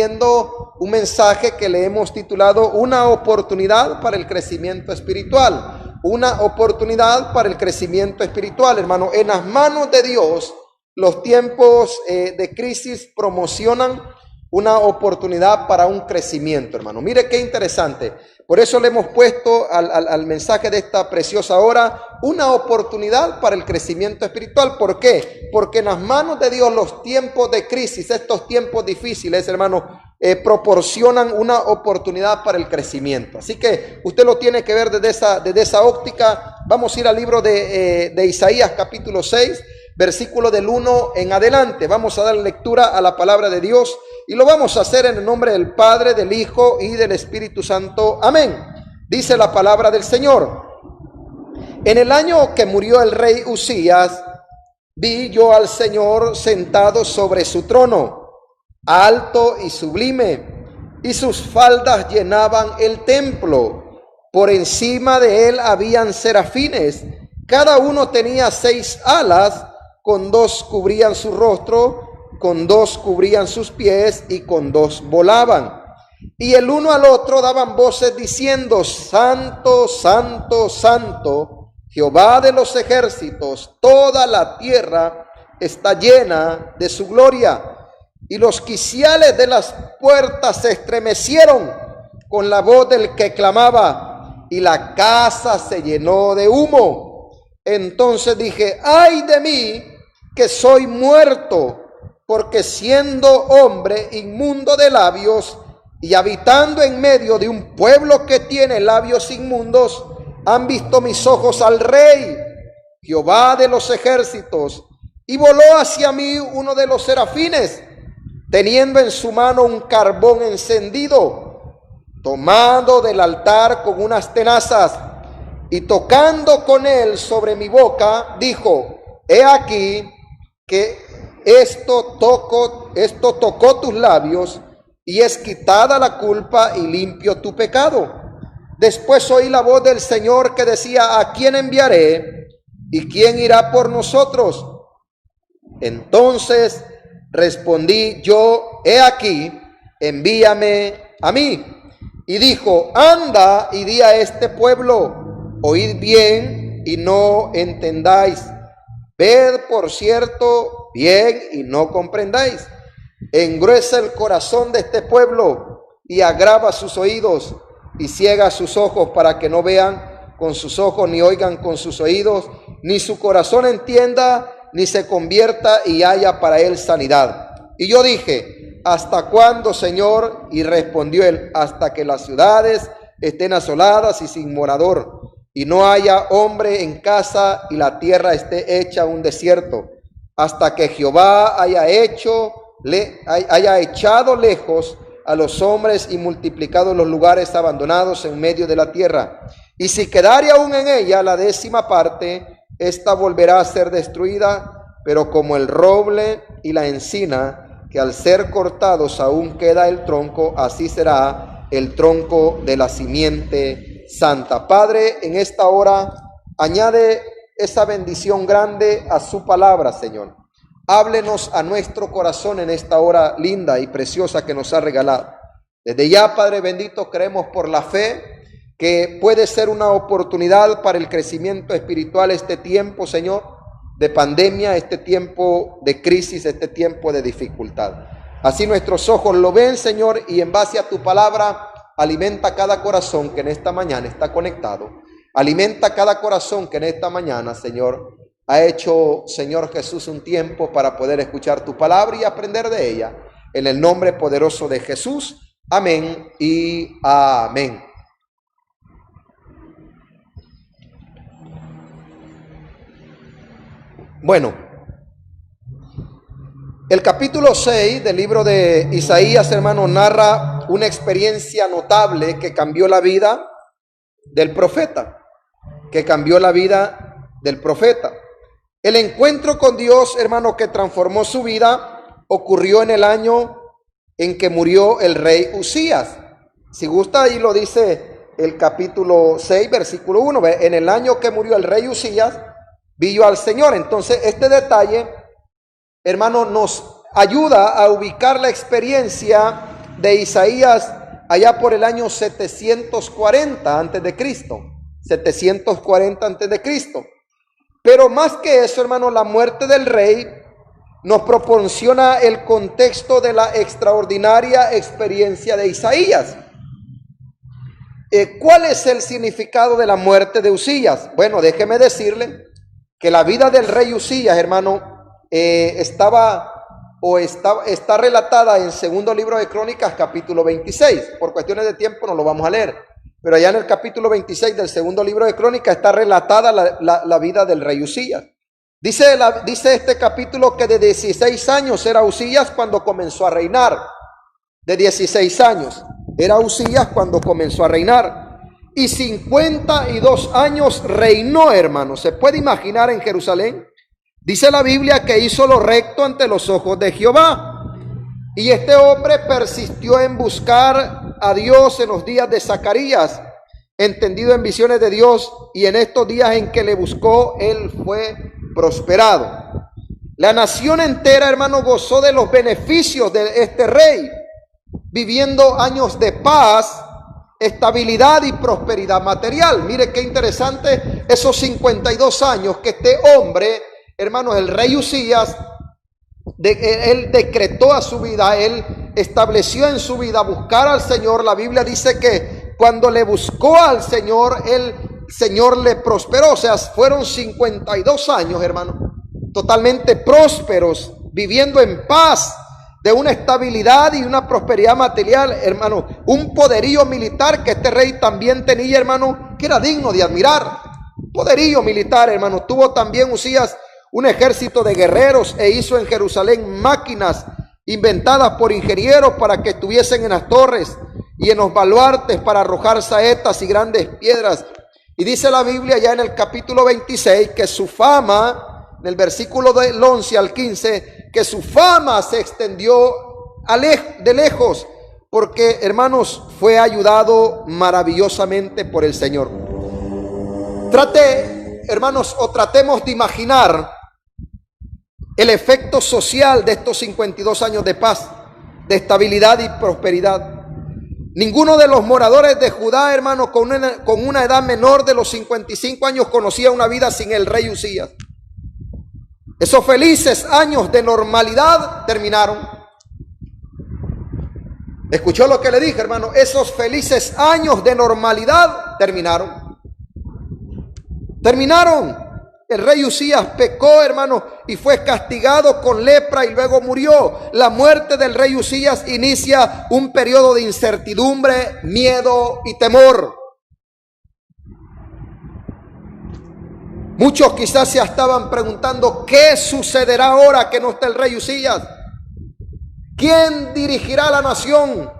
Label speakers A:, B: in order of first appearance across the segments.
A: viendo un mensaje que le hemos titulado Una oportunidad para el crecimiento espiritual. Una oportunidad para el crecimiento espiritual, hermano. En las manos de Dios, los tiempos de crisis promocionan una oportunidad para un crecimiento, hermano. Mire qué interesante. Por eso le hemos puesto al mensaje de esta preciosa hora una oportunidad para el crecimiento espiritual. ¿Por qué? Porque en las manos de Dios los tiempos de crisis, estos tiempos difíciles, hermano, proporcionan una oportunidad para el crecimiento. Así que usted lo tiene que ver desde esa óptica. Vamos a ir al libro de Isaías capítulo 6, versículo del 1 en adelante. Vamos a dar lectura a la palabra de Dios. Y lo vamos a hacer en el nombre del Padre, del Hijo y del Espíritu Santo. Amén. Dice la palabra del Señor. En el año que murió el rey Uzías, vi yo al Señor sentado sobre su trono, alto y sublime, y sus faldas llenaban el templo. Por encima de él habían serafines, cada uno tenía 6 alas, con 2 cubrían su rostro, con 2 cubrían sus pies y con 2 volaban. Y el uno al otro daban voces diciendo: Santo, Santo, Santo, Jehová de los ejércitos, toda la tierra está llena de su gloria. Y los quiciales de las puertas se estremecieron con la voz del que clamaba, y la casa se llenó de humo. Entonces dije: ay de mí, que soy muerto, porque siendo hombre inmundo de labios y habitando en medio de un pueblo que tiene labios inmundos, han visto mis ojos al Rey, Jehová de los ejércitos. Y voló hacia mí uno de los serafines, teniendo en su mano un carbón encendido, tomado del altar con unas tenazas, y tocando con él sobre mi boca, dijo: he aquí que esto tocó tus labios, y es quitada la culpa y limpio tu pecado. Después oí la voz del Señor que decía: ¿a quién enviaré? ¿Y quién irá por nosotros? Entonces respondí yo: he aquí, envíame a mí. Y dijo: anda y di a este pueblo, oíd bien y no entendáis. Ved por cierto bien y no comprendáis. Engruesa el corazón de este pueblo y agrava sus oídos y ciega sus ojos, para que no vean con sus ojos, ni oigan con sus oídos, ni su corazón entienda, ni se convierta y haya para él sanidad. Y yo dije: ¿hasta cuándo, Señor? Y respondió él: hasta que las ciudades estén asoladas y sin morador, y no haya hombre en casa, y la tierra esté hecha un desierto, hasta que Jehová haya echado lejos a los hombres y multiplicado los lugares abandonados en medio de la tierra. Y si quedare aún en ella la 10ª parte, esta volverá a ser destruida, pero como el roble y la encina, que al ser cortados aún queda el tronco, así será el tronco de la simiente santa. Padre, en esta hora añade esa bendición grande a su palabra, Señor. Háblenos a nuestro corazón en esta hora linda y preciosa que nos ha regalado. Desde ya, Padre bendito, creemos por la fe que puede ser una oportunidad para el crecimiento espiritual este tiempo, Señor, de pandemia, este tiempo de crisis, este tiempo de dificultad. Así nuestros ojos lo ven, Señor, y en base a tu palabra, alimenta cada corazón que en esta mañana está conectado. Alimenta cada corazón que en esta mañana, Señor, ha hecho, Señor Jesús, un tiempo para poder escuchar tu palabra y aprender de ella. En el nombre poderoso de Jesús. Amén y amén. Bueno, el capítulo 6 del libro de Isaías, hermano, narra una experiencia notable que cambió la vida del profeta. El encuentro con Dios, hermano, que transformó su vida, ocurrió en el año en que murió el rey Uzías. Si gusta, ahí lo dice el capítulo 6, versículo 1. En el año que murió el rey Uzías, vi yo al Señor. Entonces, este detalle, hermano, nos ayuda a ubicar la experiencia de Isaías allá por el año 740 antes de Cristo. 740 antes de Cristo. Pero más que eso, hermano, la muerte del rey nos proporciona el contexto de la extraordinaria experiencia de Isaías. ¿Cuál es el significado de la muerte de Usías? Bueno, déjeme decirle que la vida del rey Usías, hermano, está relatada en segundo libro de Crónicas, capítulo 26. Por cuestiones de tiempo no lo vamos a leer, pero allá en el capítulo 26 del segundo libro de Crónicas está relatada la vida del rey Usías. Dice este capítulo que de 16 años era Usías cuando comenzó a reinar. De 16 años era Usías cuando comenzó a reinar. Y 52 años reinó, hermano. ¿Se puede imaginar en Jerusalén? Dice la Biblia que hizo lo recto ante los ojos de Jehová. Y este hombre persistió en buscar a Dios en los días de Zacarías, entendido en visiones de Dios, y en estos días en que le buscó, él fue prosperado. La nación entera, hermano, gozó de los beneficios de este rey, viviendo años de paz, estabilidad y prosperidad material. Mire qué interesante esos 52 años que este hombre, hermanos, el rey Usías, él decretó a su vida, él estableció en su vida buscar al Señor. La Biblia dice que cuando le buscó al Señor, el Señor le prosperó. O sea, fueron 52 años, hermano, totalmente prósperos, viviendo en paz, de una estabilidad y una prosperidad material, hermano. Un poderío militar que este rey también tenía, hermano, que era digno de admirar. Poderío militar, hermano. Tuvo también Usías un ejército de guerreros e hizo en Jerusalén máquinas inventadas por ingenieros para que estuviesen en las torres y en los baluartes para arrojar saetas y grandes piedras. Y dice la Biblia ya en el capítulo 26 que su fama, en el versículo del 11 al 15, que su fama se extendió de lejos, porque, hermanos, fue ayudado maravillosamente por el Señor. Tratemos de imaginar el efecto social de estos 52 años de paz, de estabilidad y prosperidad. Ninguno de los moradores de Judá, hermano, con una edad menor de los 55 años conocía una vida sin el rey Usías. Esos felices años de normalidad terminaron. ¿Escuchó lo que le dije, hermano? Esos felices años de normalidad terminaron. El rey Usías pecó, hermano, y fue castigado con lepra y luego murió. La muerte del rey Usías inicia un periodo de incertidumbre, miedo y temor. Muchos quizás se estaban preguntando, ¿qué sucederá ahora que no está el rey Usías? ¿Quién dirigirá la nación?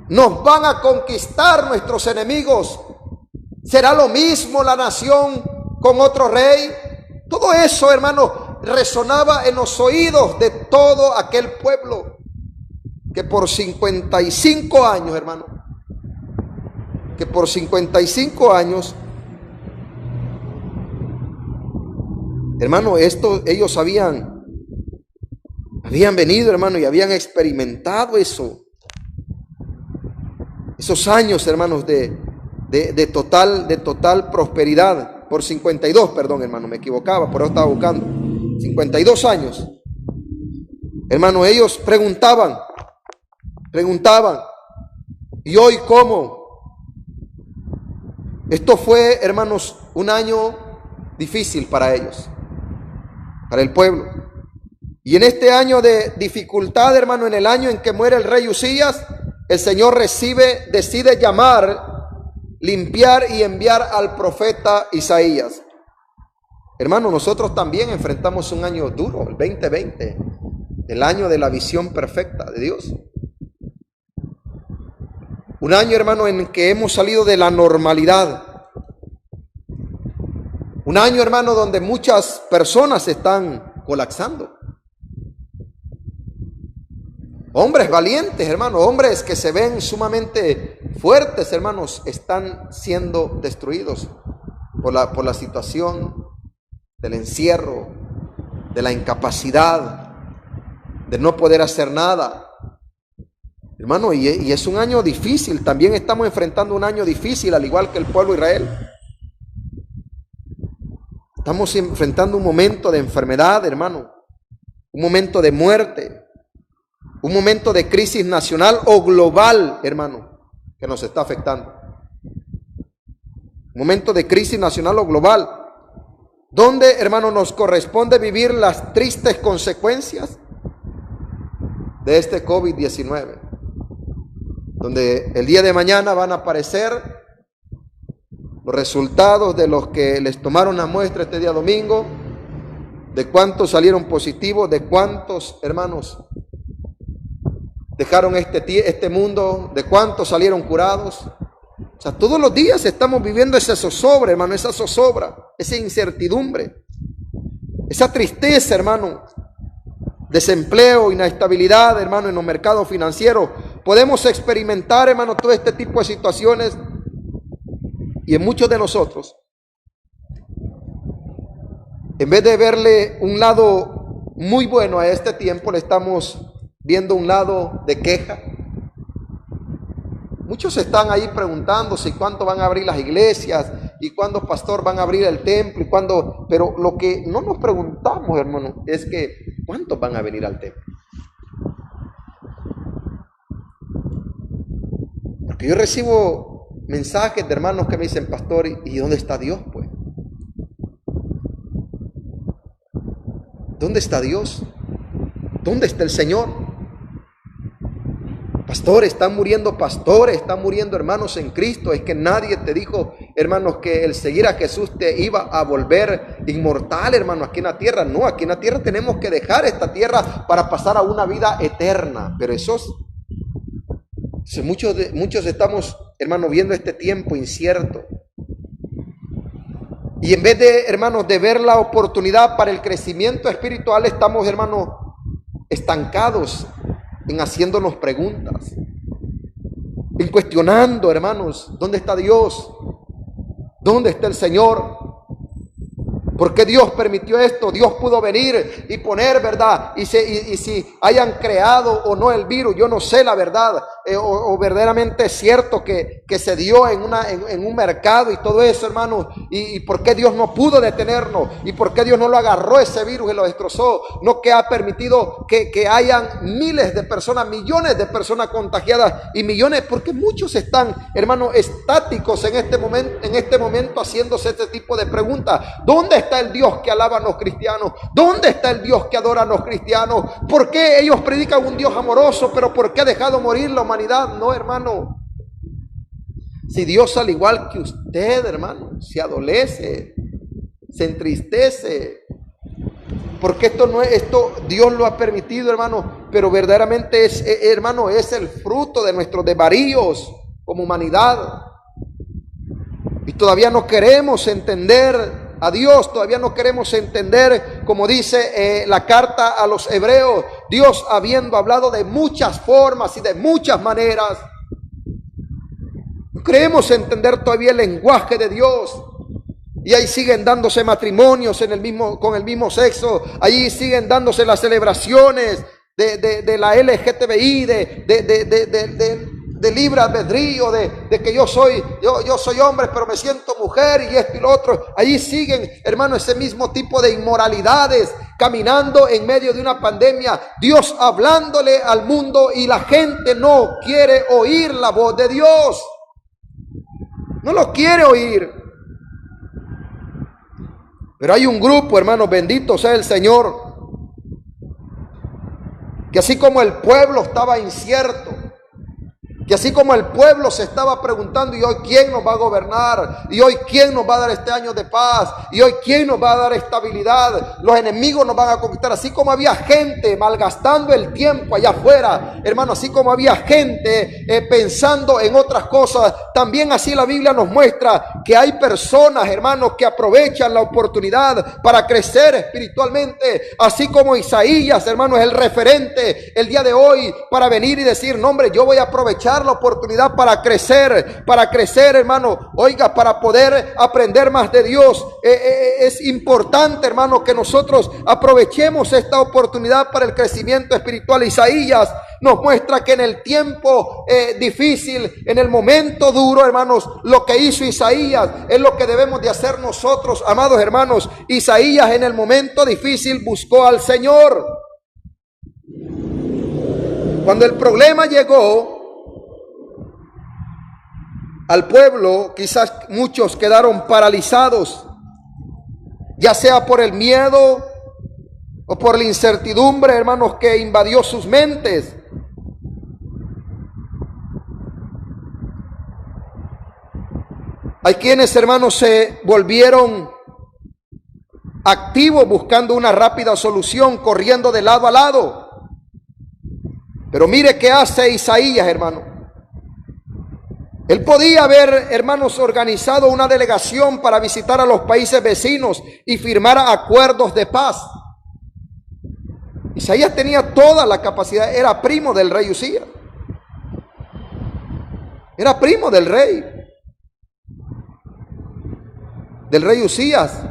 A: ¿Nos van a conquistar nuestros enemigos? ¿Será lo mismo la nación con otro rey? Todo eso, hermano, resonaba en los oídos de todo aquel pueblo que por 55 años, hermano, hermano, ellos habían venido, hermano, y habían experimentado esos años, hermanos, de total prosperidad. Por 52, perdón, hermano, me equivocaba, por eso estaba buscando. 52 años. Hermano, ellos preguntaban, ¿y hoy cómo? Esto fue, hermanos, un año difícil para ellos, para el pueblo. Y en este año de dificultad, hermano, en el año en que muere el rey Usías, el Señor decide llamar, limpiar y enviar al profeta Isaías. Hermano, nosotros también enfrentamos un año duro, el 2020, el año de la visión perfecta de Dios. Un año, hermano, en que hemos salido de la normalidad. Un año, hermano, donde muchas personas están colapsando. Hombres valientes, hermano, hombres que se ven sumamente fuertes, hermanos, están siendo destruidos por la situación del encierro, de la incapacidad, de no poder hacer nada. Hermano, y es un año difícil. También estamos enfrentando un año difícil, al igual que el pueblo de Israel. Estamos enfrentando un momento de enfermedad, hermano. Un momento de muerte. Un momento de crisis nacional o global, hermano, que nos está afectando. Un momento de crisis nacional o global, donde, hermano, nos corresponde vivir las tristes consecuencias de este COVID-19. Donde el día de mañana van a aparecer los resultados de los que les tomaron la muestra este día domingo, de cuántos salieron positivos, de cuántos, hermanos, dejaron este mundo, de cuántos salieron curados. O sea, todos los días estamos viviendo esa zozobra, hermano, esa zozobra, esa incertidumbre, esa tristeza, hermano, desempleo, inestabilidad, hermano, en los mercados financieros. Podemos experimentar, hermano, todo este tipo de situaciones, y en muchos de nosotros, en vez de verle un lado muy bueno a este tiempo, le estamos viendo un lado de queja. Muchos están ahí preguntándose cuándo van a abrir las iglesias y cuándo, pastor, van a abrir el templo y cuándo, pero lo que no nos preguntamos, hermano, es que ¿cuántos van a venir al templo? Porque yo recibo mensajes de hermanos que me dicen, pastor, ¿y dónde está Dios, pues? ¿Dónde está Dios? ¿Dónde está el Señor? Pastores, están muriendo hermanos en Cristo. Es que nadie te dijo, hermanos, que el seguir a Jesús te iba a volver inmortal, hermano, aquí en la tierra. No, aquí en la tierra tenemos que dejar esta tierra para pasar a una vida eterna. Pero muchos estamos, hermanos, viendo este tiempo incierto. Y en vez de, hermanos, de ver la oportunidad para el crecimiento espiritual, estamos, hermanos, estancados en haciéndonos preguntas, en cuestionando, hermanos, ¿dónde está Dios? ¿Dónde está el Señor? ¿Por qué Dios permitió esto? Dios pudo venir y poner, ¿verdad? Y si hayan creado o no el virus, yo no sé la verdad, o verdaderamente es cierto que se dio en un mercado y todo eso, hermanos, y por qué Dios no pudo detenernos, y por qué Dios no lo agarró ese virus y lo destrozó, no que ha permitido que hayan miles de personas, millones de personas contagiadas y millones, porque muchos están, hermanos, estáticos en este momento haciéndose este tipo de preguntas. ¿Dónde está el Dios que alaban los cristianos? ¿Dónde está el Dios que adoran los cristianos? ¿Por qué ellos predican un Dios amoroso, pero por qué ha dejado morir la humanidad? No, hermano. Si Dios, al igual que usted, hermano, se adolece, se entristece, porque esto Dios lo ha permitido, hermano, pero verdaderamente hermano, es el fruto de nuestros desvaríos como humanidad. Y todavía no queremos entender a Dios, todavía no queremos entender, como dice la carta a los hebreos, Dios habiendo hablado de muchas formas y de muchas maneras. No queremos entender todavía el lenguaje de Dios. Y ahí siguen dándose matrimonios con el mismo sexo, allí siguen dándose las celebraciones de la LGTBI, de libre albedrío, de que yo soy hombre pero me siento mujer y esto y lo otro. Allí siguen, hermano, ese mismo tipo de inmoralidades caminando en medio de una pandemia, Dios hablándole al mundo y la gente no quiere oír la voz de Dios, no lo quiere oír. Pero hay un grupo, hermano, bendito sea el Señor, que así como el pueblo estaba incierto, que así como el pueblo se estaba preguntando, y hoy quién nos va a gobernar, y hoy quién nos va a dar este año de paz, y hoy quién nos va a dar estabilidad, los enemigos nos van a conquistar, así como había gente malgastando el tiempo allá afuera, hermano, así como había gente pensando en otras cosas, también así la Biblia nos muestra que hay personas, hermanos, que aprovechan la oportunidad para crecer espiritualmente, así como Isaías, hermano, es el referente el día de hoy para venir y decir, no, hombre, yo voy a aprovechar dar la oportunidad para crecer, hermano. Oiga, para poder aprender más de Dios. Es importante, hermano, que nosotros aprovechemos esta oportunidad para el crecimiento espiritual. Isaías nos muestra que en el tiempo difícil, en el momento duro, hermanos, lo que hizo Isaías es lo que debemos de hacer nosotros, amados hermanos. Isaías en el momento difícil buscó al Señor. Cuando el problema llegó al pueblo, quizás muchos quedaron paralizados, ya sea por el miedo o por la incertidumbre, hermanos, que invadió sus mentes. Hay quienes, hermanos, se volvieron activos buscando una rápida solución, corriendo de lado a lado. Pero mire qué hace Isaías, hermano. Él podía haber, hermanos, organizado una delegación para visitar a los países vecinos y firmar acuerdos de paz. Isaías tenía toda la capacidad, era primo del rey Usías. Era primo del rey Usías.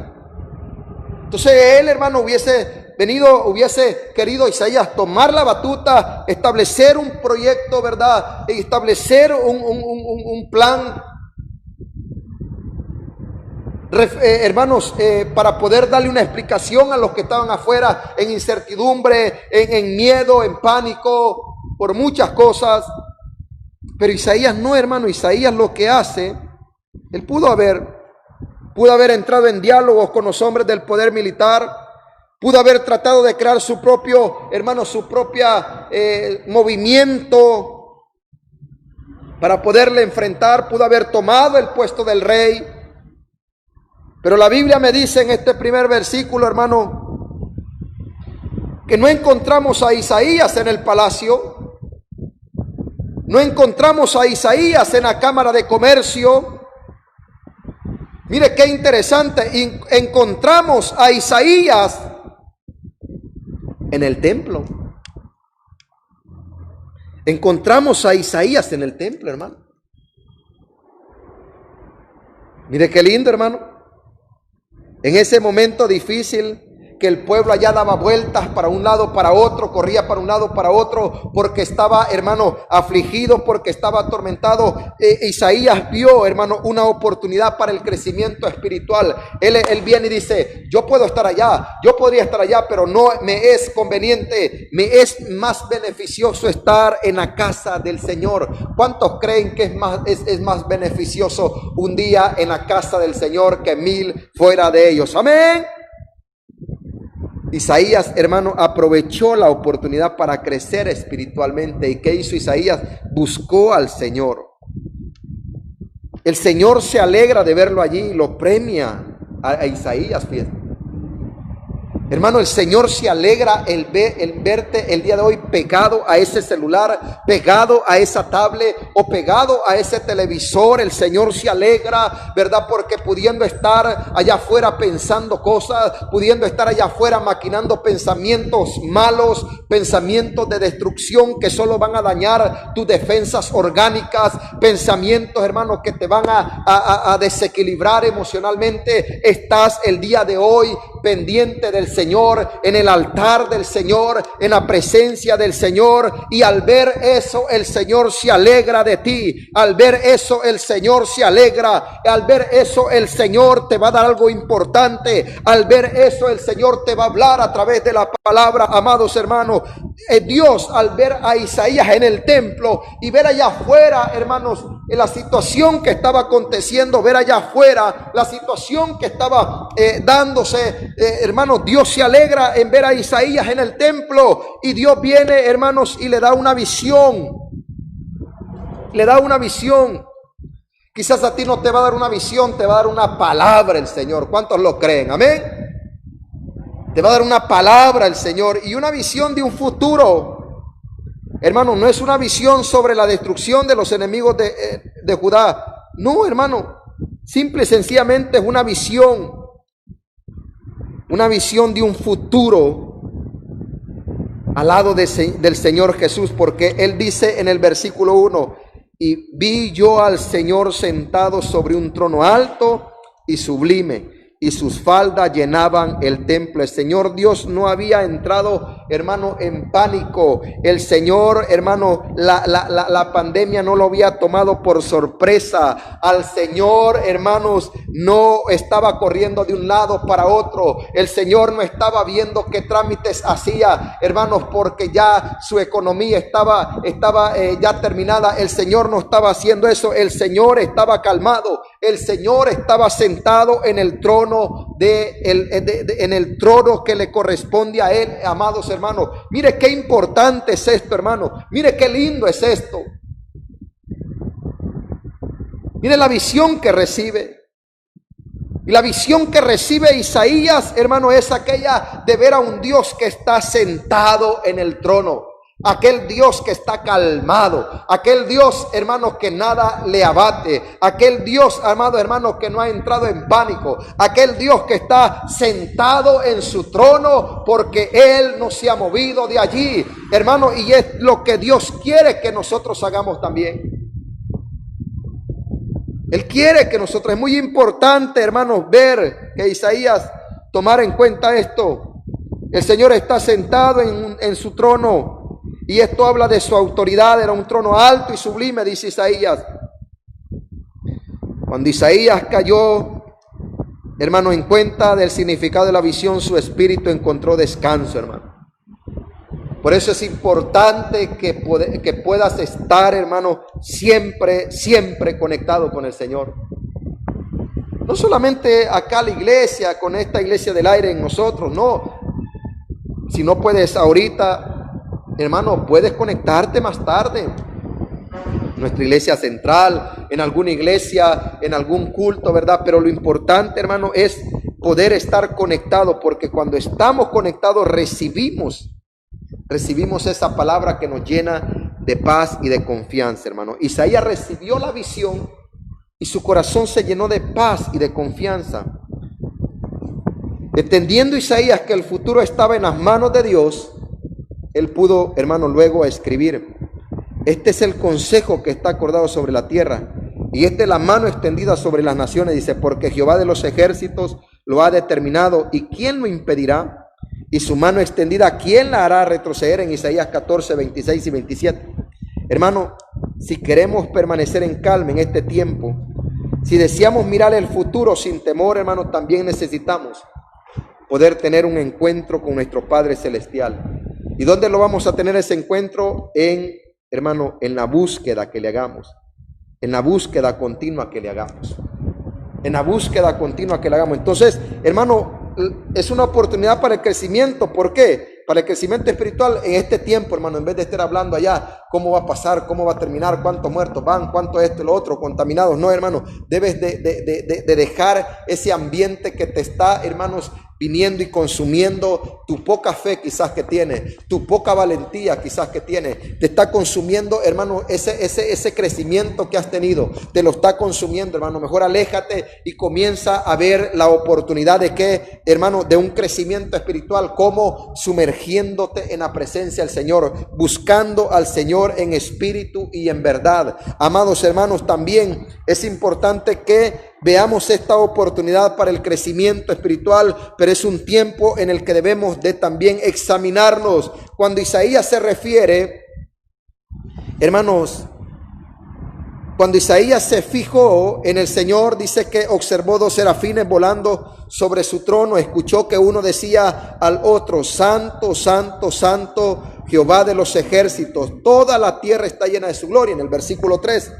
A: Entonces él, hermano, hubiese querido Isaías tomar la batuta, establecer un proyecto, ¿verdad? Establecer un plan, hermanos, para poder darle una explicación a los que estaban afuera en incertidumbre, en miedo, en pánico, por muchas cosas. Pero Isaías no, hermano. Isaías lo que hace, él pudo haber entrado en diálogos con los hombres del poder militar, pudo haber tratado de crear su propio, hermano, su propia movimiento para poderle enfrentar, pudo haber tomado el puesto del rey. Pero la Biblia me dice en este primer versículo, hermano, que no encontramos a Isaías en el palacio, no encontramos a Isaías en la cámara de comercio. Mire qué interesante, encontramos a Isaías en el templo. Encontramos a Isaías en el templo, hermano. Mire qué lindo, hermano. En ese momento difícil, que el pueblo allá daba vueltas para un lado, para otro, corría para un lado, para otro, porque estaba, hermano, afligido, porque estaba atormentado. Isaías vio, hermano, una oportunidad para el crecimiento espiritual. Él viene y dice: yo puedo estar allá, yo podría estar allá, pero no me es conveniente, me es más beneficioso estar en la casa del Señor. ¿Cuántos creen que es más beneficioso un día en la casa del Señor que 1000 fuera de ellos? Amén. Isaías, hermano, aprovechó la oportunidad para crecer espiritualmente. ¿Y qué hizo Isaías? Buscó al Señor. El Señor se alegra de verlo allí y lo premia a Isaías, fíjate. Hermano, el Señor se alegra el verte el día de hoy pegado a ese celular, pegado a esa tablet o pegado a ese televisor. El Señor se alegra, ¿verdad? Porque pudiendo estar allá afuera pensando cosas, pudiendo estar allá afuera maquinando pensamientos malos, pensamientos de destrucción que solo van a dañar tus defensas orgánicas, pensamientos, hermano, que te van a desequilibrar emocionalmente. Estás el día de hoy pendiente del Señor, en el altar del Señor, en la presencia del Señor, y al ver eso el Señor se alegra de ti. Al ver eso el Señor se alegra. Al ver eso el Señor te va a dar algo importante. Al ver eso el Señor te va a hablar a través de la palabra. Amados hermanos, Dios, al ver a Isaías en el templo y ver allá afuera, hermanos, en la situación que estaba aconteciendo, ver allá afuera la situación que estaba dándose, hermanos, Dios se alegra en ver a Isaías en el templo, y Dios viene, hermanos, y le da una visión. Le da una visión. Quizás a ti no te va a dar una visión, te va a dar una palabra el Señor. ¿Cuántos lo creen? Amén. Te va a dar una palabra el Señor y una visión de un futuro. Hermano, no es una visión sobre la destrucción de los enemigos de Judá. No, hermano. Simple y sencillamente es una visión. Una visión de un futuro al lado del Señor Jesús. Porque Él dice en el versículo 1: y vi yo al Señor sentado sobre un trono alto y sublime, y sus faldas llenaban el templo. El Señor Dios no había entrado, hermano, en pánico. El Señor, hermano, la pandemia no lo había tomado por sorpresa. Al Señor, hermanos, no estaba corriendo de un lado para otro. El Señor no estaba viendo qué trámites hacía, hermanos, porque ya su economía estaba ya terminada. El Señor no estaba haciendo eso. El Señor estaba calmado. El Señor estaba sentado en el trono en el trono que le corresponde a Él, amados hermanos. Mire qué importante es esto, hermano. Mire qué lindo es esto. Mire la visión que recibe. Y la visión que recibe Isaías, hermano, es aquella de ver a un Dios que está sentado en el trono. Aquel Dios que está calmado, aquel Dios, hermanos, que nada le abate, aquel Dios, amado hermano, que no ha entrado en pánico, aquel Dios que está sentado en su trono porque Él no se ha movido de allí, hermano, y es lo que Dios quiere que nosotros hagamos también. Él quiere que nosotros, es muy importante, hermanos, ver que Isaías tomar en cuenta esto. El Señor está sentado en su trono. Y esto habla de su autoridad, era un trono alto y sublime, dice Isaías. Cuando Isaías cayó, hermano, en cuenta del significado de la visión, su espíritu encontró descanso, hermano. Por eso es importante que puedas estar, hermano, siempre conectado con el Señor. No solamente acá la iglesia, con esta iglesia del aire en nosotros, no. Si no puedes ahorita, hermano, puedes conectarte más tarde. Nuestra iglesia central, en alguna iglesia, en algún culto, ¿verdad? Pero lo importante, hermano, es poder estar conectado, porque cuando estamos conectados recibimos esa palabra que nos llena de paz y de confianza, hermano. Isaías recibió la visión y su corazón se llenó de paz y de confianza. Entendiendo Isaías que el futuro estaba en las manos de Dios, él pudo, hermano, luego escribir: este es el consejo que está acordado sobre la tierra, y esta es la mano extendida sobre las naciones. Dice, porque Jehová de los ejércitos lo ha determinado, ¿y quién lo impedirá? Y su mano extendida, ¿quién la hará retroceder? En Isaías 14, 26 y 27. Hermano, si queremos permanecer en calma en este tiempo, si deseamos mirar el futuro sin temor, hermano, también necesitamos poder tener un encuentro con nuestro Padre Celestial. ¿Y dónde lo vamos a tener ese encuentro? Hermano, en la búsqueda que le hagamos, en la búsqueda continua que le hagamos, en la búsqueda continua que le hagamos. Entonces, hermano, es una oportunidad para el crecimiento. ¿Por qué? Para el crecimiento espiritual en este tiempo, hermano, en vez de estar hablando allá, cómo va a pasar, cómo va a terminar, cuántos muertos van, cuánto esto y lo otro, contaminados. No, hermano, debes de dejar ese ambiente que te está, hermanos, viniendo y consumiendo tu poca fe quizás que tienes, tu poca valentía quizás que tienes, te está consumiendo, hermano, ese crecimiento que has tenido, te lo está consumiendo, hermano. Mejor aléjate y comienza a ver la oportunidad de que, hermano, de un crecimiento espiritual, como sumergiéndote en la presencia del Señor, buscando al Señor en espíritu y en verdad. Amados hermanos, también es importante que veamos esta oportunidad para el crecimiento espiritual, pero es un tiempo en el que debemos de también examinarnos. Cuando Isaías se refiere, hermanos, cuando Isaías se fijó en el Señor, dice que observó dos serafines volando sobre su trono. Escuchó que uno decía al otro: Santo, santo, santo, Jehová de los ejércitos, toda la tierra está llena de su gloria. En el versículo 3.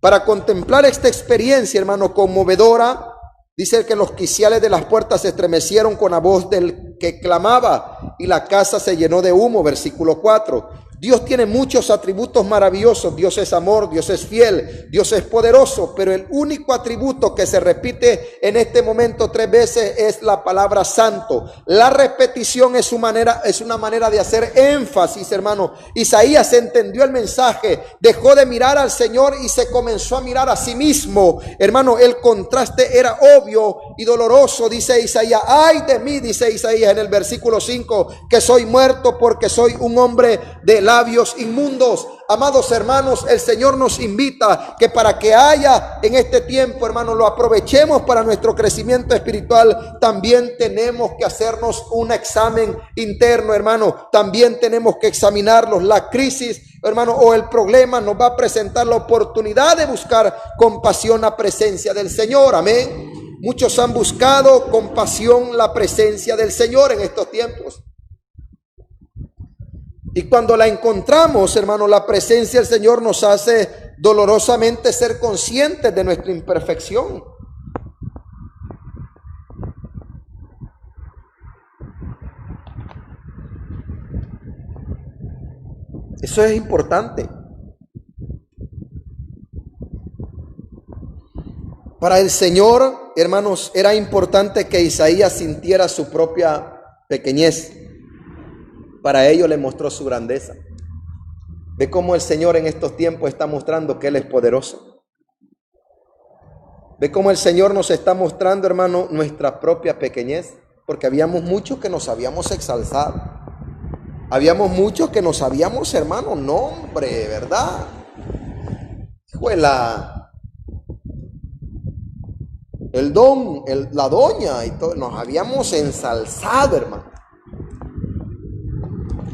A: Para contemplar esta experiencia, hermano, conmovedora, dice que los quiciales de las puertas se estremecieron con la voz del que clamaba y la casa se llenó de humo. Versículo 4. Dios tiene muchos atributos maravillosos. Dios es amor, Dios es fiel, Dios es poderoso, pero el único atributo que se repite en este momento 3 veces es la palabra santo. La repetición es una manera de hacer énfasis, hermano. Isaías entendió el mensaje, dejó de mirar al Señor y se comenzó a mirar a sí mismo. Hermano, el contraste era obvio y doloroso. Dice Isaías: ay de mí, dice Isaías en el versículo 5, que soy muerto porque soy un hombre de labios inmundos. Amados hermanos, el Señor nos invita que para que haya en este tiempo, hermanos, lo aprovechemos para nuestro crecimiento espiritual. También tenemos que hacernos un examen interno, hermano. También tenemos que examinarlos. La crisis, hermano, o el problema nos va a presentar la oportunidad de buscar compasión, la presencia del Señor. Amén. Muchos han buscado con pasión la presencia del Señor en estos tiempos. Y cuando la encontramos, hermano, la presencia del Señor nos hace dolorosamente ser conscientes de nuestra imperfección. Eso es importante. Para el Señor, hermanos, era importante que Isaías sintiera su propia pequeñez. Para ello le mostró su grandeza. Ve cómo el Señor en estos tiempos está mostrando que Él es poderoso. Ve cómo el Señor nos está mostrando, hermano, nuestra propia pequeñez. Porque habíamos muchos que nos habíamos exalzado. Habíamos muchos que nos habíamos, hermano, nombre, ¿verdad? Hijuela. El don, la doña y todo. Nos habíamos ensalzado, hermano.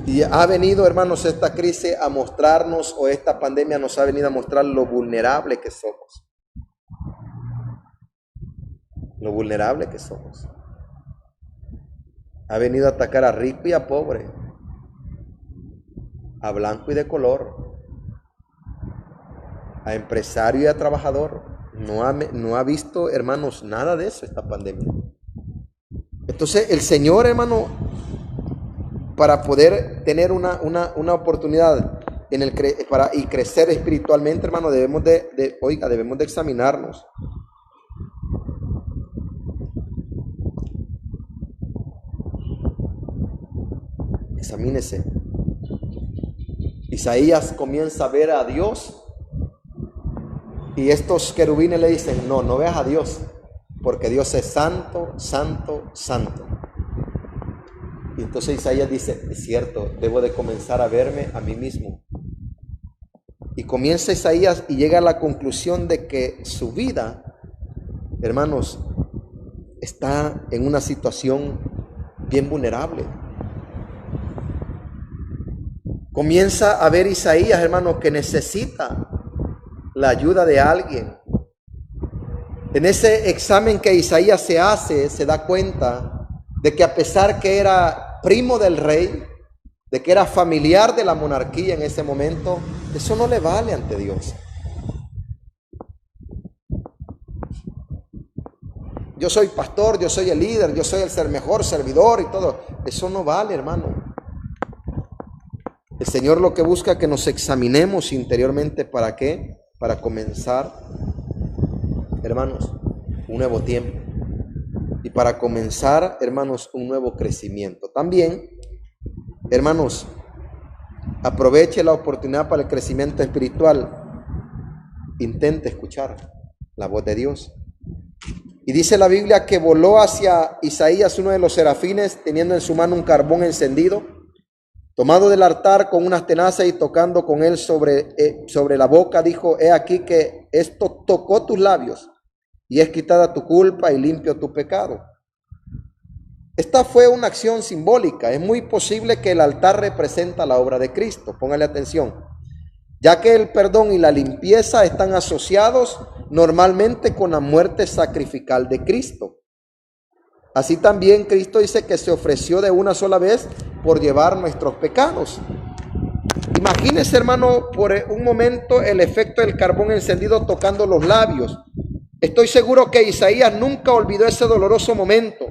A: Y ha venido, hermanos, esta crisis a mostrarnos, o esta pandemia nos ha venido a mostrar lo vulnerable que somos. Lo vulnerable que somos. Ha venido a atacar a rico y a pobre, a blanco y de color, a empresario y a trabajador. No ha visto, hermanos, nada de eso esta pandemia. Entonces el Señor, hermano, para poder tener una oportunidad y crecer espiritualmente, hermano, debemos de examinarnos. Examínese. Isaías comienza a ver a Dios y estos querubines le dicen: no veas a Dios, porque Dios es santo, santo, santo. Y entonces Isaías dice: es cierto, debo de comenzar a verme a mí mismo. Y comienza Isaías y llega a la conclusión de que su vida, hermanos, está en una situación bien vulnerable. Comienza a ver Isaías, hermanos, que necesita la ayuda de alguien. En ese examen que Isaías se hace, se da cuenta de que a pesar que era primo del rey, de que era familiar de la monarquía en ese momento, eso no le vale ante Dios. Yo soy pastor, yo soy el líder, yo soy el mejor servidor y todo. Eso no vale, hermano. El Señor lo que busca es que nos examinemos interiormente. ¿Para qué? Para comenzar, hermanos, un nuevo tiempo. Y para comenzar, hermanos, un nuevo crecimiento. También, hermanos, aproveche la oportunidad para el crecimiento espiritual. Intente escuchar la voz de Dios. Y dice la Biblia que voló hacia Isaías uno de los serafines, teniendo en su mano un carbón encendido, tomado del altar con unas tenazas, y tocando con él sobre la boca, dijo: he aquí que esto tocó tus labios, y es quitada tu culpa y limpio tu pecado. Esta fue una acción simbólica. Es muy posible que el altar representa la obra de Cristo. Póngale atención. Ya que el perdón y la limpieza están asociados normalmente con la muerte sacrificial de Cristo. Así también Cristo dice que se ofreció de una sola vez por llevar nuestros pecados. Imagínese, hermano, por un momento el efecto del carbón encendido tocando los labios. Estoy seguro que Isaías nunca olvidó ese doloroso momento.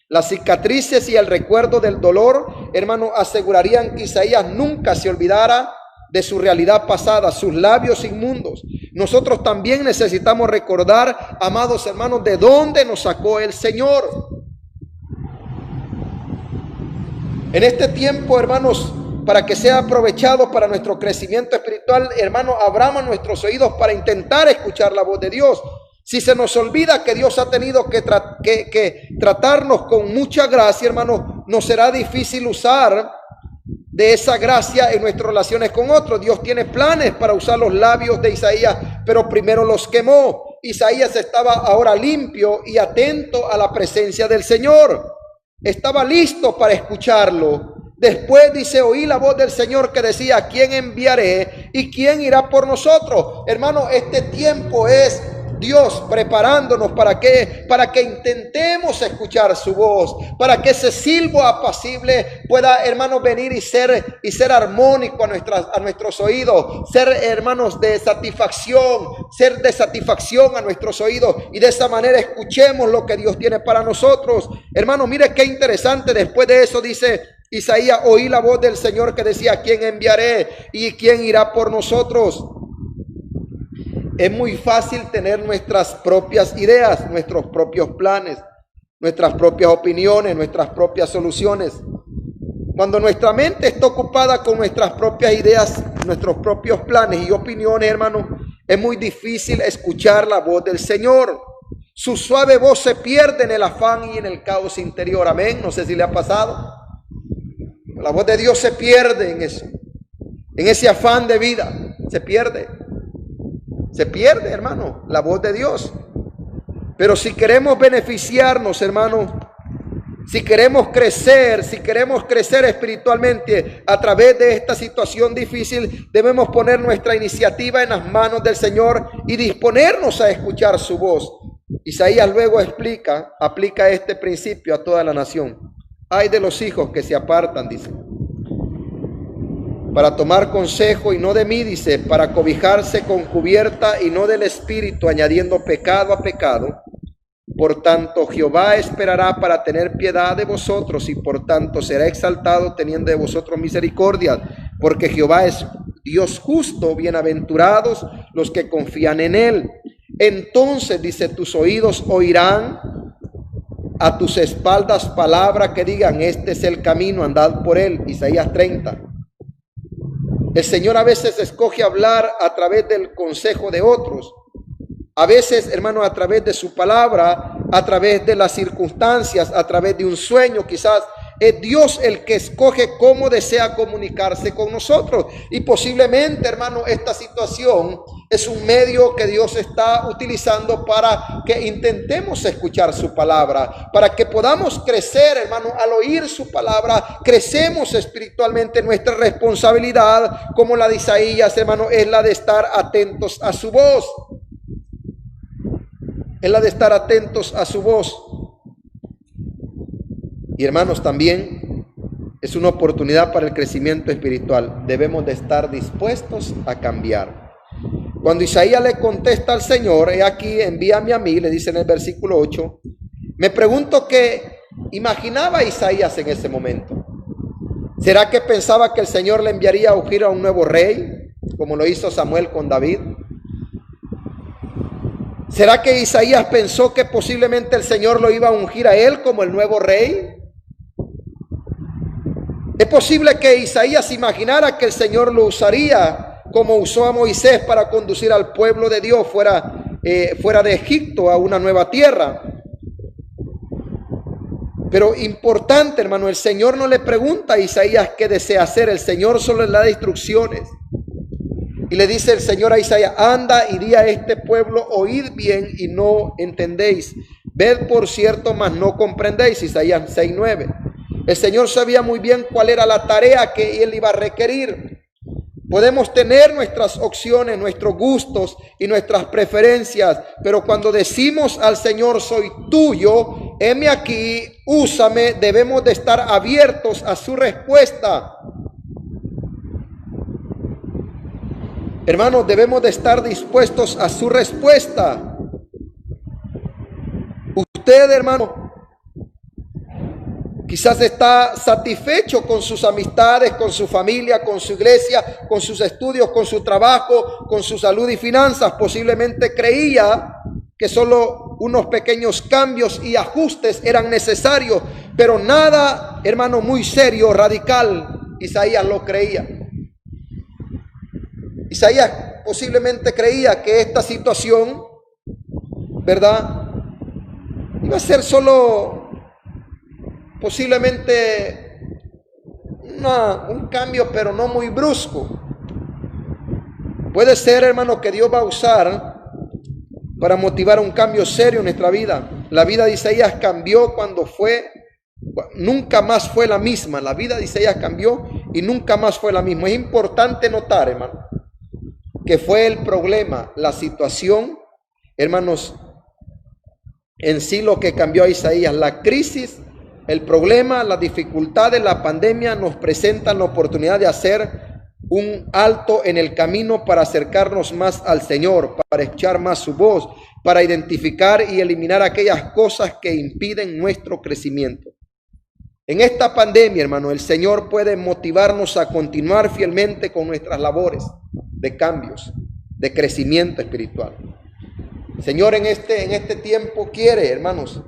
A: Las cicatrices y el recuerdo del dolor, hermano, asegurarían que Isaías nunca se olvidara de su realidad pasada, sus labios inmundos. Nosotros también necesitamos recordar, amados hermanos, de dónde nos sacó el Señor. En este tiempo, hermanos, para que sea aprovechado para nuestro crecimiento espiritual, hermanos, abramos nuestros oídos para intentar escuchar la voz de Dios. Si se nos olvida que Dios ha tenido que tratarnos con mucha gracia, hermanos, nos será difícil usar de esa gracia en nuestras relaciones con otros. Dios tiene planes para usar los labios de Isaías, pero primero los quemó. Isaías estaba ahora limpio y atento a la presencia del Señor. Estaba listo para escucharlo. Después dice, oí la voz del Señor que decía, ¿a quién enviaré y quién irá por nosotros? Hermano, este tiempo es Dios preparándonos para que intentemos escuchar su voz, para que ese silbo apacible pueda, hermanos, venir y ser armónico a nuestros oídos, ser, hermanos, de satisfacción a nuestros oídos, y de esa manera escuchemos lo que Dios tiene para nosotros. Hermano, mire qué interesante. Después de eso dice Isaías, oí la voz del Señor que decía, ¿a quién enviaré y quién irá por nosotros? Es muy fácil tener nuestras propias ideas, nuestros propios planes, nuestras propias opiniones, nuestras propias soluciones. Cuando nuestra mente está ocupada con nuestras propias ideas, nuestros propios planes y opiniones, hermano, es muy difícil escuchar la voz del Señor. Su suave voz se pierde en el afán y en el caos interior. Amén. No sé si le ha pasado. La voz de Dios se pierde en eso, en ese afán de vida. Se pierde, hermano, la voz de Dios. Pero si queremos beneficiarnos, hermano, si queremos crecer espiritualmente a través de esta situación difícil, debemos poner nuestra iniciativa en las manos del Señor y disponernos a escuchar su voz. Isaías luego aplica este principio a toda la nación. Ay de los hijos que se apartan, dice, para tomar consejo y no de mí, dice, para cobijarse con cubierta y no del Espíritu, añadiendo pecado a pecado. Por tanto, Jehová esperará para tener piedad de vosotros, y por tanto será exaltado teniendo de vosotros misericordia, porque Jehová es Dios justo. Bienaventurados los que confían en él. Entonces, dice, tus oídos oirán, a tus espaldas palabra que digan, este es el camino, andad por él. Isaías 30. El Señor a veces escoge hablar a través del consejo de otros. A veces, hermano, a través de su palabra, a través de las circunstancias, a través de un sueño. Quizás es Dios el que escoge cómo desea comunicarse con nosotros. Y posiblemente, hermano, esta situación es un medio que Dios está utilizando para que intentemos escuchar su palabra, para que podamos crecer, hermano. Al oír su palabra, crecemos espiritualmente. Nuestra responsabilidad, como la de Isaías, hermano, es la de estar atentos a su voz. Es la de estar atentos a su voz. Y hermanos, también es una oportunidad para el crecimiento espiritual. Debemos de estar dispuestos a cambiar. Cuando Isaías le contesta al Señor, he aquí, envíame a mí, le dice en el versículo 8, me pregunto qué imaginaba Isaías en ese momento. ¿Será que pensaba que el Señor le enviaría a ungir a un nuevo rey, como lo hizo Samuel con David? ¿Será que Isaías pensó que posiblemente el Señor lo iba a ungir a él como el nuevo rey? Es posible que Isaías imaginara que el Señor lo usaría como usó a Moisés para conducir al pueblo de Dios fuera de Egipto a una nueva tierra. Pero importante, hermano, el Señor no le pregunta a Isaías qué desea hacer. El Señor solo le da instrucciones. Y le dice el Señor a Isaías, anda y di a este pueblo, oíd bien y no entendéis. Ved por cierto, mas no comprendéis. Isaías 6:9. El Señor sabía muy bien cuál era la tarea que Él iba a requerir. Podemos tener nuestras opciones, nuestros gustos y nuestras preferencias, pero cuando decimos al Señor, soy tuyo, heme aquí, úsame, debemos de estar abiertos a su respuesta. Hermanos, debemos de estar dispuestos a su respuesta. Usted, hermano, quizás está satisfecho con sus amistades, con su familia, con su iglesia, con sus estudios, con su trabajo, con su salud y finanzas. Posiblemente creía que solo unos pequeños cambios y ajustes eran necesarios, pero nada, hermano, muy serio, radical. Isaías lo creía. Isaías posiblemente creía que esta situación, ¿verdad?, iba a ser solo posiblemente un cambio, pero no muy brusco. Puede ser, hermano, que Dios va a usar para motivar un cambio serio en nuestra vida. La vida de Isaías cambió nunca más fue la misma. La vida de Isaías cambió y nunca más fue la misma. Es importante notar, hermano, que fue el problema, la situación, hermanos, en sí lo que cambió a Isaías. La crisis, el problema, las dificultades, la pandemia nos presentan la oportunidad de hacer un alto en el camino para acercarnos más al Señor, para escuchar más su voz, para identificar y eliminar aquellas cosas que impiden nuestro crecimiento. En esta pandemia, hermano, el Señor puede motivarnos a continuar fielmente con nuestras labores de cambios, de crecimiento espiritual. El Señor en este tiempo quiere, hermanos,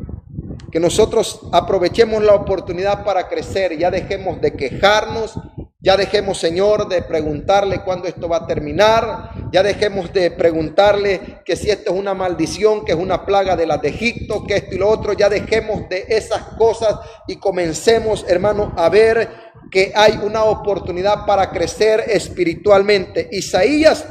A: que nosotros aprovechemos la oportunidad para crecer. Ya dejemos de quejarnos, ya dejemos, Señor, de preguntarle cuándo esto va a terminar. Ya dejemos de preguntarle que si esto es una maldición, que es una plaga de las de Egipto, que esto y lo otro. Ya dejemos de esas cosas y comencemos, hermano, a ver que hay una oportunidad para crecer espiritualmente. Isaías,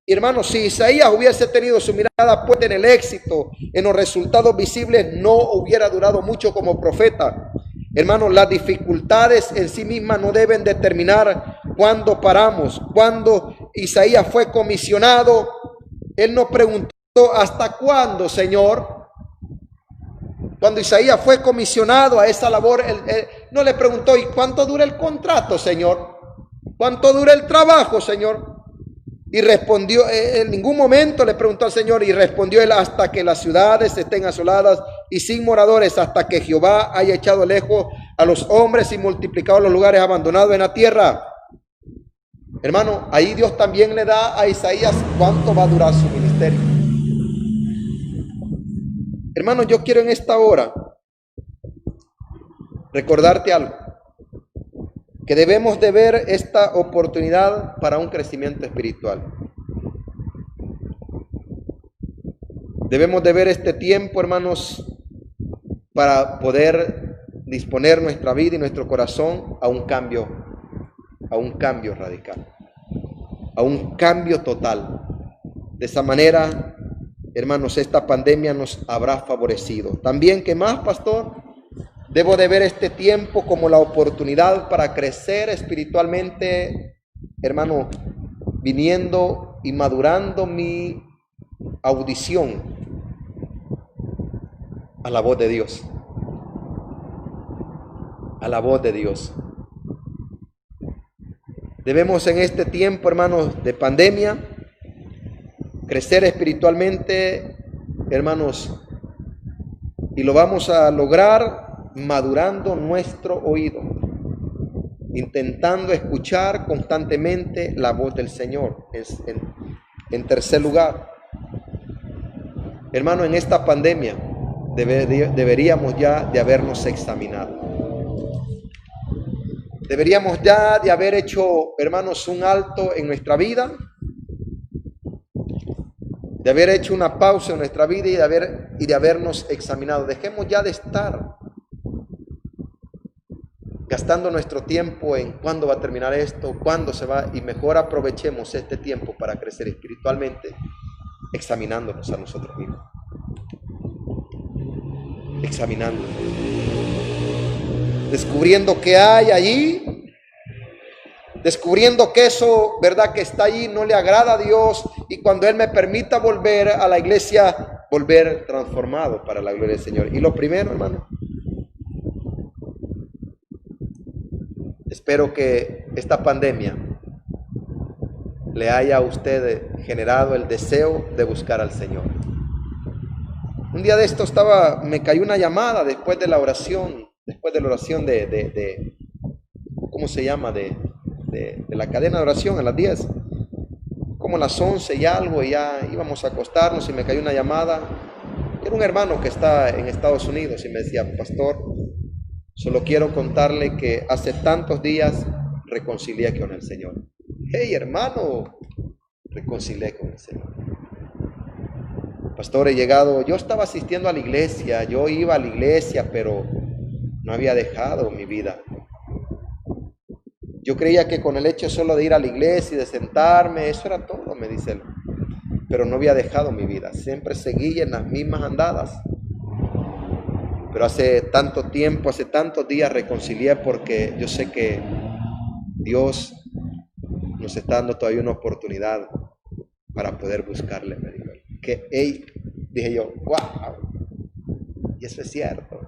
A: hermanos, si Isaías hubiese tenido su mirada puesta en el éxito, en los resultados visibles, no hubiera durado mucho como profeta. Hermanos, las dificultades en sí mismas no deben determinar cuándo paramos. Cuando Isaías fue comisionado, él no preguntó ¿hasta cuándo, Señor? Cuando Isaías fue comisionado a esa labor, él no le preguntó ¿y cuánto dura el contrato, Señor? ¿Cuánto dura el trabajo, Señor? Y respondió, en ningún momento le preguntó al Señor, y respondió él: hasta que las ciudades estén asoladas y sin moradores, hasta que Jehová haya echado lejos a los hombres y multiplicado los lugares abandonados en la tierra. Hermano, ahí Dios también le da a Isaías cuánto va a durar su ministerio. Hermano, yo quiero en esta hora recordarte algo, que debemos de ver esta oportunidad para un crecimiento espiritual. Debemos de ver este tiempo, hermanos, para poder disponer nuestra vida y nuestro corazón a un cambio radical, a un cambio total. De esa manera, hermanos, esta pandemia nos habrá favorecido. También, ¿qué más, pastor? Debo de ver este tiempo como la oportunidad para crecer espiritualmente, hermano, viniendo y madurando mi audición a la voz de Dios. A la voz de Dios. Debemos en este tiempo, hermanos, de pandemia, crecer espiritualmente, hermanos, y lo vamos a lograr madurando nuestro oído, intentando escuchar constantemente la voz del Señor. En tercer lugar, hermano, en esta pandemia deberíamos ya de habernos examinado. Deberíamos ya de haber hecho, hermanos, un alto en nuestra vida, de haber hecho una pausa en nuestra vida y de habernos examinado. Dejemos ya de estar gastando nuestro tiempo en cuándo va a terminar esto, cuándo se va, y mejor aprovechemos este tiempo para crecer espiritualmente, examinándonos a nosotros mismos. Examinándonos. Descubriendo qué hay allí, descubriendo que eso, verdad, que está allí no le agrada a Dios, y cuando Él me permita volver a la iglesia, volver transformado para la gloria del Señor. Y lo primero, hermano, espero que esta pandemia le haya a usted generado el deseo de buscar al Señor. Un día de esto me cayó una llamada después de la oración, de ¿cómo se llama? De la cadena de oración a las 10, como a las 11 y algo, y ya íbamos a acostarnos y me cayó una llamada. Era un hermano que está en Estados Unidos y me decía: pastor, solo quiero contarle que hace tantos días reconcilié con el Señor. Hey, hermano, reconcilié con el Señor. Pastor, yo estaba asistiendo a la iglesia, yo iba a la iglesia, pero no había dejado mi vida. Yo creía que con el hecho solo de ir a la iglesia y de sentarme, eso era todo, me dice él. Pero no había dejado mi vida, siempre seguí en las mismas andadas. Pero hace tanto tiempo, hace tantos días reconcilié porque yo sé que Dios nos está dando todavía una oportunidad para poder buscarle, me dijo. Que, dije yo, wow, y eso es cierto.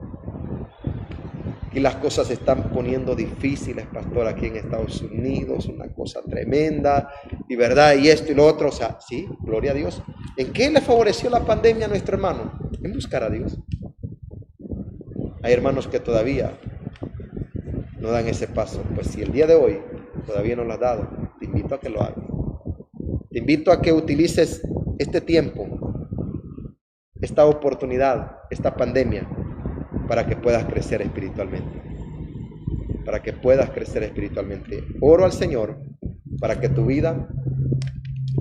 A: Y las cosas se están poniendo difíciles, pastor, aquí en Estados Unidos, una cosa tremenda, y verdad, y esto y lo otro, o sea, sí, gloria a Dios. ¿En qué le favoreció la pandemia a nuestro hermano? En buscar a Dios. Hay hermanos que todavía no dan ese paso. Pues si el día de hoy todavía no lo has dado, te invito a que lo hagas. Te invito a que utilices este tiempo, esta oportunidad, esta pandemia, para que puedas crecer espiritualmente. Para que puedas crecer espiritualmente. Oro al Señor para que tu vida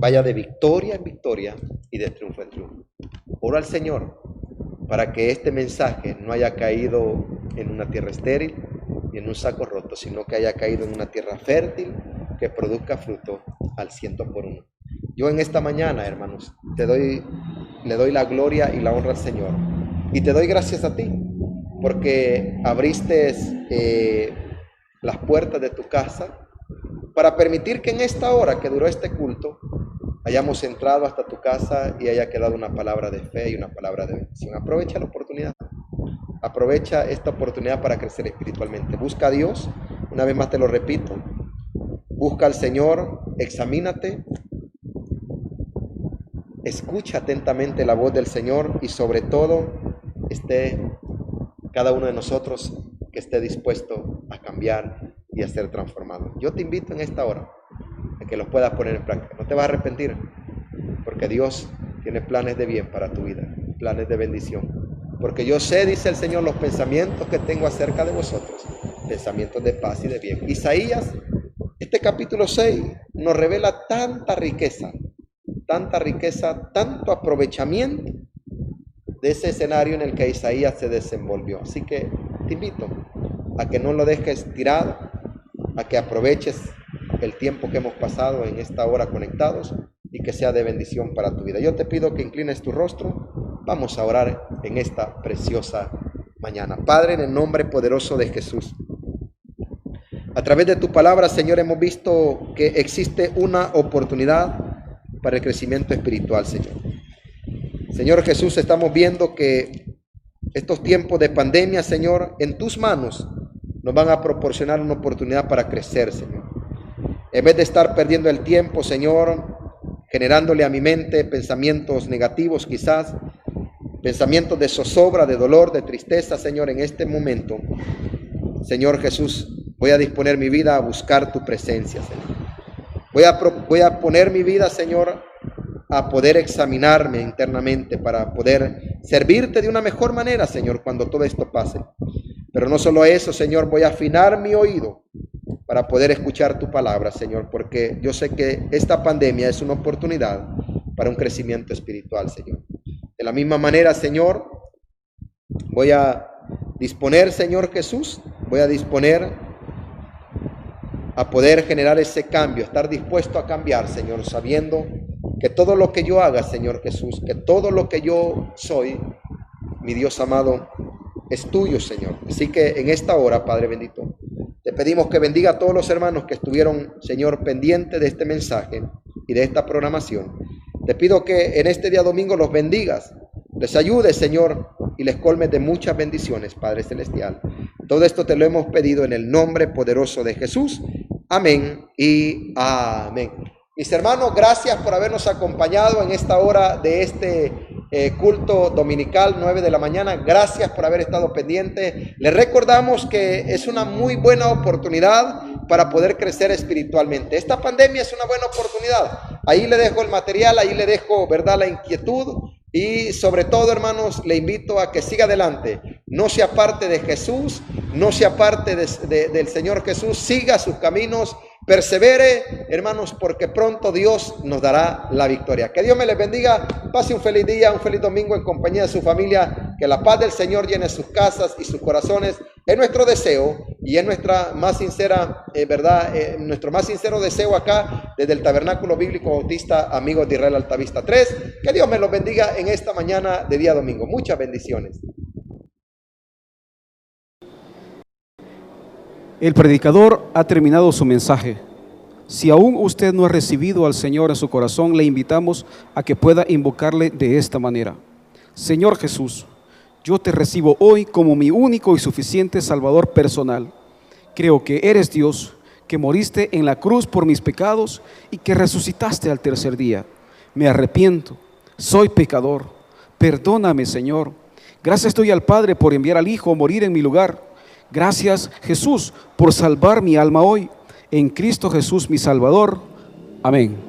A: vaya de victoria en victoria y de triunfo en triunfo. Oro al Señor para que este mensaje no haya caído en una tierra estéril y en un saco roto, sino que haya caído en una tierra fértil que produzca fruto al 100%. Yo en esta mañana, hermanos, le doy la gloria y la honra al Señor. Y te doy gracias a ti, porque abriste las puertas de tu casa para permitir que en esta hora que duró este culto, hayamos entrado hasta tu casa y haya quedado una palabra de fe y una palabra de bendición. Aprovecha la oportunidad. Aprovecha esta oportunidad para crecer espiritualmente. Busca a Dios. Una vez más te lo repito. Busca al Señor. Examínate. Escucha atentamente la voz del Señor y sobre todo cada uno de nosotros que esté dispuesto a cambiar y a ser transformado. Yo te invito en esta hora a que los puedas poner en práctica. No te vas a arrepentir, porque Dios tiene planes de bien para tu vida, planes de bendición. Porque yo sé, dice el Señor, los pensamientos que tengo acerca de vosotros, pensamientos de paz y de bien. Isaías, este capítulo 6, nos revela tanta riqueza, tanto aprovechamiento de ese escenario en el que Isaías se desenvolvió. Así que te invito a que no lo dejes tirado, a que aproveches el tiempo que hemos pasado en esta hora conectados y que sea de bendición para tu vida. Yo te pido que inclines tu rostro. Vamos a orar en esta preciosa mañana. Padre, en el nombre poderoso de Jesús, a través de tu palabra, Señor, hemos visto que existe una oportunidad para el crecimiento espiritual, Señor. Señor Jesús, estamos viendo que estos tiempos de pandemia, Señor, en tus manos nos van a proporcionar una oportunidad para crecer, Señor. En vez de estar perdiendo el tiempo, Señor, generándole a mi mente pensamientos negativos quizás, pensamientos de zozobra, de dolor, de tristeza, Señor, en este momento, Señor Jesús, voy a disponer mi vida a buscar tu presencia, Señor. Voy a poner mi vida, Señor, a poder examinarme internamente para poder servirte de una mejor manera, Señor, cuando todo esto pase. Pero no solo eso, Señor, voy a afinar mi oído para poder escuchar tu palabra, Señor, porque yo sé que esta pandemia es una oportunidad para un crecimiento espiritual, Señor. De la misma manera, Señor, voy a disponer, Señor Jesús, voy a disponer a poder generar ese cambio, estar dispuesto a cambiar, Señor, sabiendo que todo lo que yo haga, Señor Jesús, que todo lo que yo soy, mi Dios amado, es tuyo, Señor. Así que en esta hora, Padre bendito, te pedimos que bendiga a todos los hermanos que estuvieron, Señor, pendientes de este mensaje y de esta programación. Te pido que en este día domingo los bendigas, les ayudes, Señor, y les colmes de muchas bendiciones, Padre Celestial. Todo esto te lo hemos pedido en el nombre poderoso de Jesús. Amén y amén. Mis hermanos, gracias por habernos acompañado en esta hora de este culto dominical, 9 de la mañana. Gracias por haber estado pendiente. Les recordamos que es una muy buena oportunidad para poder crecer espiritualmente. Esta pandemia es una buena oportunidad. Ahí le dejo el material, ahí le dejo, ¿verdad?, la inquietud. Y sobre todo, hermanos, le invito a que siga adelante. No se aparte de Jesús, no se aparte del Señor Jesús. Siga sus caminos, persevere, hermanos, porque pronto Dios nos dará la victoria. Que Dios me les bendiga. Pase un feliz día, un feliz domingo en compañía de su familia. Que la paz del Señor llene sus casas y sus corazones. Es nuestro deseo y es nuestra más sincera, nuestro más sincero deseo acá desde el Tabernáculo Bíblico Bautista Amigos de Israel Altavista 3. Que Dios me los bendiga en esta mañana de día domingo. Muchas bendiciones.
B: El predicador ha terminado su mensaje. Si aún usted no ha recibido al Señor en su corazón, le invitamos a que pueda invocarle de esta manera. Señor Jesús, yo te recibo hoy como mi único y suficiente Salvador personal. Creo que eres Dios, que moriste en la cruz por mis pecados y que resucitaste al tercer día. Me arrepiento, soy pecador. Perdóname, Señor. Gracias doy al Padre por enviar al Hijo a morir en mi lugar. Gracias, Jesús, por salvar mi alma hoy. En Cristo Jesús, mi Salvador. Amén.